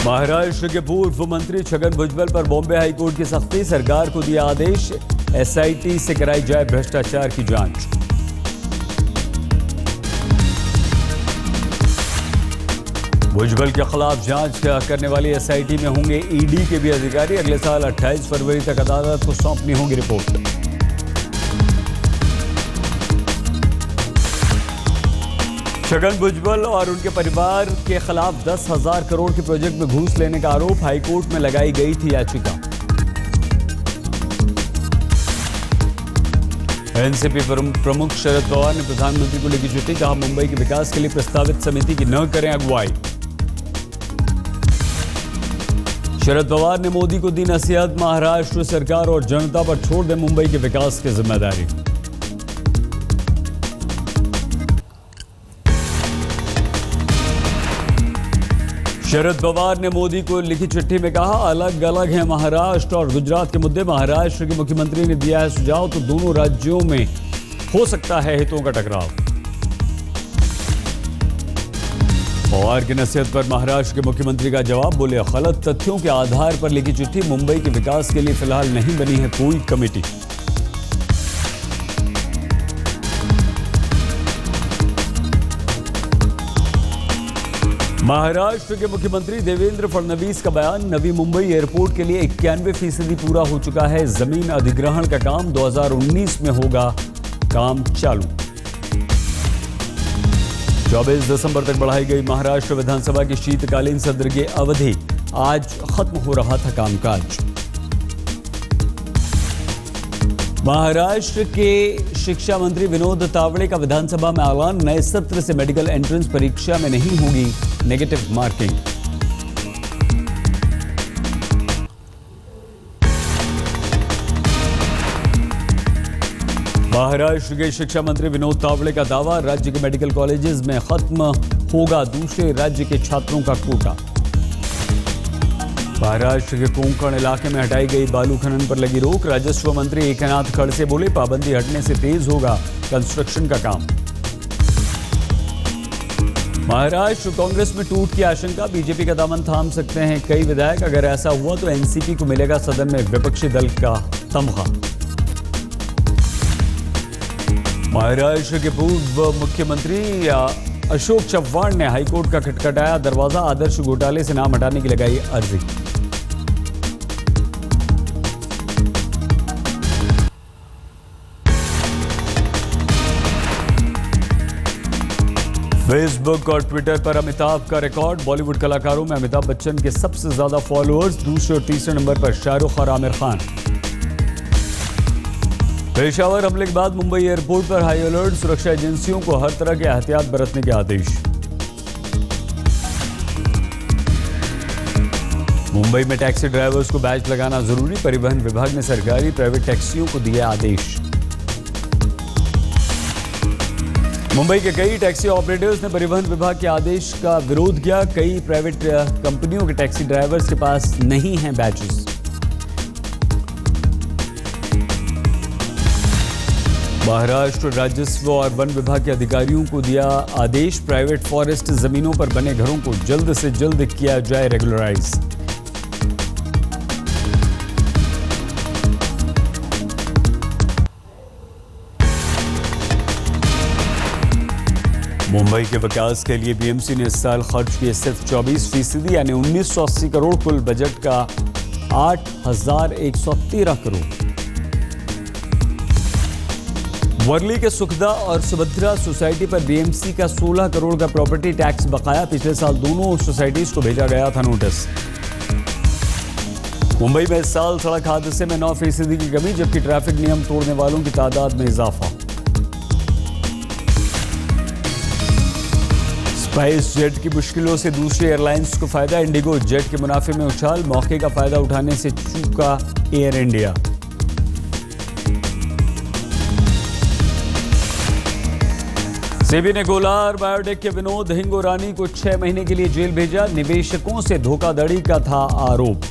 महाराष्ट्र के पूर्व मंत्री छगन भुजबल पर बॉम्बे हाईकोर्ट की सख्ती, सरकार को दिया आदेश, एसआईटी से कराई जाए भ्रष्टाचार की जांच। भुजबल के खिलाफ जांच करने वाली एसआईटी में होंगे ईडी के भी अधिकारी। अगले साल 28 फरवरी तक अदालत को सौंपनी होगी रिपोर्ट। छगन भुजबल और उनके परिवार के खिलाफ 10,000 करोड़ के प्रोजेक्ट में घूस लेने का आरोप, हाईकोर्ट में लगाई गई थी याचिका। एनसीपी प्रमुख शरद पवार ने प्रधानमंत्री को लिखी चिट्ठी, कहा मुंबई के विकास के लिए प्रस्तावित समिति की न करें अगुवाई। शरद पवार ने मोदी को दी नसीहत, महाराष्ट्र सरकार और जनता पर छोड़ दे मुंबई के विकास की जिम्मेदारी। शरद पवार ने मोदी को लिखी चिट्ठी में कहा, अलग अलग हैं महाराष्ट्र और गुजरात के मुद्दे। महाराष्ट्र के मुख्यमंत्री ने दिया है सुझाव, तो दोनों राज्यों में हो सकता है हितों का टकराव। पवार की नसीहत पर महाराष्ट्र के मुख्यमंत्री का जवाब, बोले गलत तथ्यों के आधार पर लिखी चिट्ठी, मुंबई के विकास के लिए फिलहाल नहीं बनी है कोई कमेटी। महाराष्ट्र के मुख्यमंत्री देवेंद्र फडणवीस का बयान, नवी मुंबई एयरपोर्ट के लिए 91% पूरा हो चुका है। जमीन अधिग्रहण का काम 2019 में होगा काम चालू। 24 दिसंबर तक बढ़ाई गई महाराष्ट्र विधानसभा की शीतकालीन सत्र की अवधि, आज खत्म हो रहा था कामकाज। महाराष्ट्र के शिक्षा मंत्री विनोद तावड़े का विधानसभा में ऐलान, नए सत्र से मेडिकल एंट्रेंस परीक्षा में नहीं होगी नेगेटिव मार्किंग। महाराष्ट्र के शिक्षा मंत्री विनोद तावड़े का दावा, राज्य के मेडिकल कॉलेजेस में खत्म होगा दूसरे राज्य के छात्रों का कोटा। महाराष्ट्र के कोंकण इलाके में हटाई गई बालू खनन पर लगी रोक, राजस्व मंत्री एकनाथ खड़से बोले, पाबंदी हटने से तेज होगा कंस्ट्रक्शन का काम। महाराष्ट्र कांग्रेस में टूट की आशंका, बीजेपी का दामन थाम सकते हैं कई विधायक, अगर ऐसा हुआ तो एनसीपी को मिलेगा सदन में विपक्षी दल का तमगा। महाराष्ट्र के पूर्व मुख्यमंत्री अशोक चव्हाण ने हाईकोर्ट का खटखटाया दरवाजा, आदर्श घोटाले से नाम हटाने की लगाई अर्जी। फेसबुक और ट्विटर पर अमिताभ का रिकॉर्ड, बॉलीवुड कलाकारों में अमिताभ बच्चन के सबसे ज्यादा फॉलोअर्स, दूसरे और तीसरे नंबर पर शाहरुख और आमिर खान। पेशावर हमले के बाद मुंबई एयरपोर्ट पर हाई अलर्ट, सुरक्षा एजेंसियों को हर तरह के एहतियात बरतने के आदेश। मुंबई में टैक्सी ड्राइवर्स को बैच लगाना जरूरी, परिवहन विभाग ने सरकारी प्राइवेट टैक्सियों को दिया आदेश। मुंबई के कई टैक्सी ऑपरेटर्स ने परिवहन विभाग के आदेश का विरोध किया, कई प्राइवेट कंपनियों के टैक्सी ड्राइवर्स के पास नहीं हैं बैचेस। महाराष्ट्र राजस्व और वन विभाग के अधिकारियों को दिया आदेश, प्राइवेट फॉरेस्ट जमीनों पर बने घरों को जल्द से जल्द किया जाए रेगुलराइज। मुंबई के विकास के लिए बीएमसी ने इस साल खर्च किए सिर्फ 24% यानी 1980 करोड़, कुल बजट का 8,113 करोड़। वर्ली के सुखदा और सुभद्रा सोसाइटी पर बीएमसी का 16 करोड़ का प्रॉपर्टी टैक्स बकाया, पिछले साल दोनों सोसाइटीज को भेजा गया था नोटिस। मुंबई में इस साल सड़क हादसे में 9% की कमी, जबकि ट्रैफिक नियम तोड़ने वालों की तादाद में इजाफा। स्पाइस जेट की मुश्किलों से दूसरी एयरलाइंस को फायदा, इंडिगो जेट के मुनाफे में उछाल, मौके का फायदा उठाने से चूका एयर इंडिया। सेबी ने गोलार बायोटेक के विनोद हिंगोरानी को 6 महीने के लिए जेल भेजा, निवेशकों से धोखाधड़ी का था आरोप।